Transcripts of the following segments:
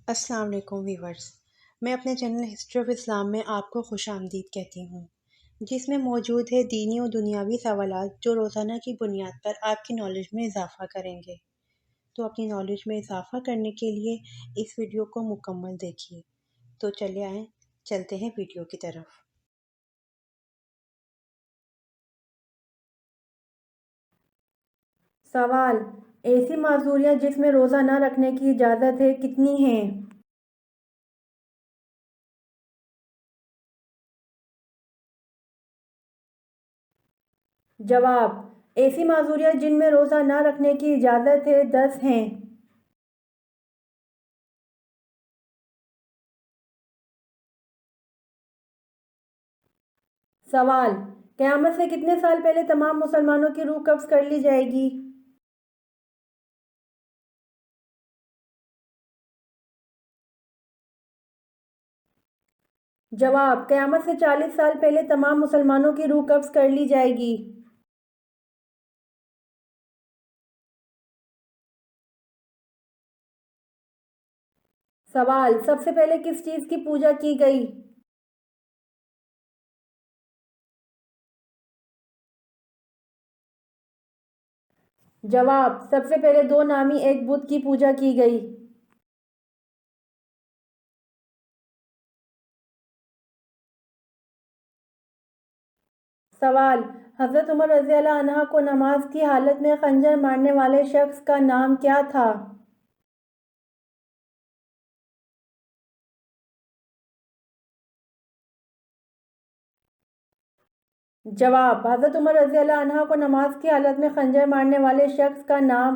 السلام علیکم ویورز، میں اپنے چینل ہسٹری آف اسلام میں آپ کو خوش آمدید کہتی ہوں، جس میں موجود ہے دینی و دنیاوی سوالات جو روزانہ کی بنیاد پر آپ کی نالج میں اضافہ کریں گے۔ تو اپنی نالج میں اضافہ کرنے کے لیے اس ویڈیو کو مکمل دیکھیے۔ تو چلے آئیں، چلتے ہیں ویڈیو کی طرف۔ سوال: ایسی معذوریاں جس میں روزہ نہ رکھنے کی اجازت ہے کتنی ہیں؟ جواب: ایسی معذوریاں جن میں روزہ نہ رکھنے کی اجازت ہے 10 ہیں۔ سوال: قیامت سے کتنے سال پہلے تمام مسلمانوں کی روح قبض کر لی جائے گی؟ جواب: قیامت سے 40 سال پہلے تمام مسلمانوں کی روح قبض کر لی جائے گی۔ سوال: سب سے پہلے کس چیز کی پوجا کی گئی؟ جواب: سب سے پہلے 2 نامی ایک بت کی پوجا کی گئی۔ سوال: حضرت عمر رضی اللہ عنہ کو نماز کی حالت میں خنجر مارنے والے شخص کا نام کیا تھا؟ جواب: حضرت عمر رضی اللہ عنہ کو نماز کی حالت میں خنجر مارنے والے شخص کا نام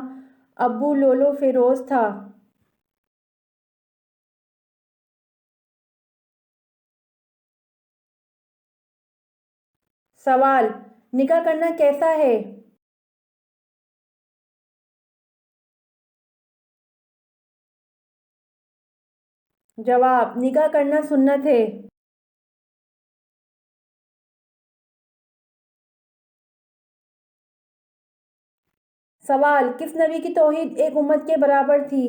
ابو لولو فیروز تھا۔ سوال: نکاح کرنا کیسا ہے؟ جواب: نکاح کرنا سنت ہے۔ سوال: کس نبی کی توحید ایک امت کے برابر تھی؟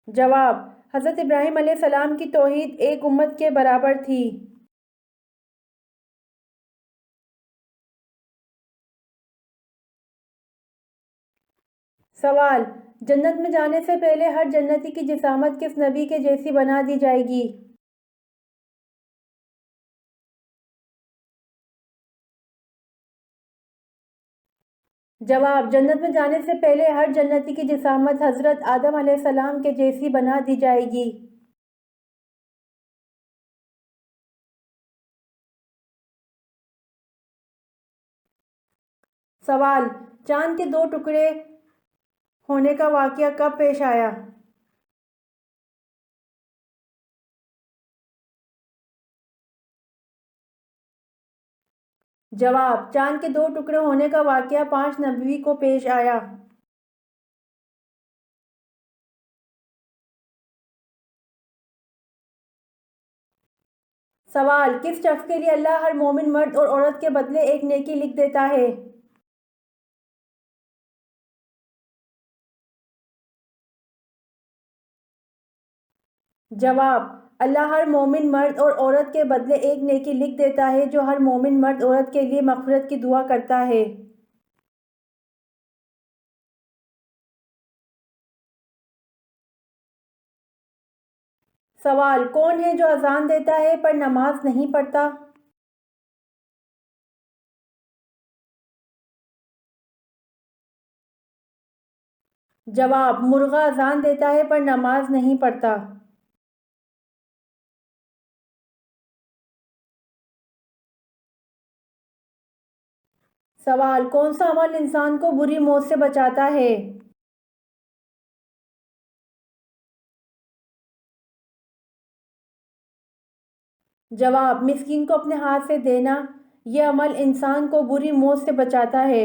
جواب: حضرت ابراہیم علیہ السلام کی توحید ایک امت کے برابر تھی۔ سوال: جنت میں جانے سے پہلے ہر جنتی کی جسامت کس نبی کے جیسی بنا دی جائے گی؟ جواب: جنت میں جانے سے پہلے ہر جنتی کی جسامت حضرت آدم علیہ السلام کے جیسی بنا دی جائے گی۔ سوال: چاند کے 2 ٹکڑے ہونے کا واقعہ کب پیش آیا؟ جواب: چاند کے 2 ٹکڑے ہونے کا واقعہ 5 نبوی کو پیش آیا۔ سوال: کس شخص کے لیے اللہ ہر مومن مرد اور عورت کے بدلے ایک نیکی لکھ دیتا ہے؟ جواب: اللہ ہر مومن مرد اور عورت کے بدلے ایک نیکی لکھ دیتا ہے جو ہر مومن مرد عورت کے لیے مغفرت کی دعا کرتا ہے۔ سوال: کون ہے جو اذان دیتا ہے پر نماز نہیں پڑھتا؟ جواب: مرغا اذان دیتا ہے پر نماز نہیں پڑھتا۔ سوال: کون سا عمل انسان کو بری موت سے بچاتا ہے؟ جواب: مسکین کو اپنے ہاتھ سے دینا، یہ عمل انسان کو بری موت سے بچاتا ہے۔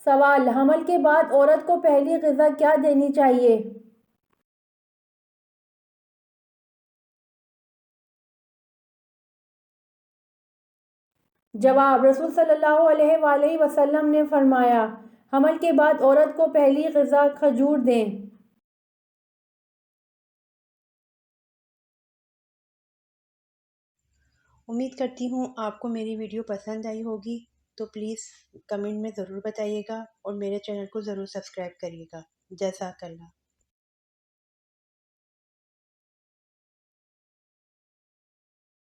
سوال: حمل کے بعد عورت کو پہلی غذا کیا دینی چاہیے؟ جواب: رسول صلی اللہ علیہ وآلہ وسلم نے فرمایا، حمل کے بعد عورت کو پہلی غذا کھجور دیں۔ امید کرتی ہوں آپ کو میری ویڈیو پسند آئی ہوگی، تو پلیز کمنٹ میں ضرور بتائیے گا اور میرے چینل کو ضرور سبسکرائب کریے گا۔ جزاک اللہ۔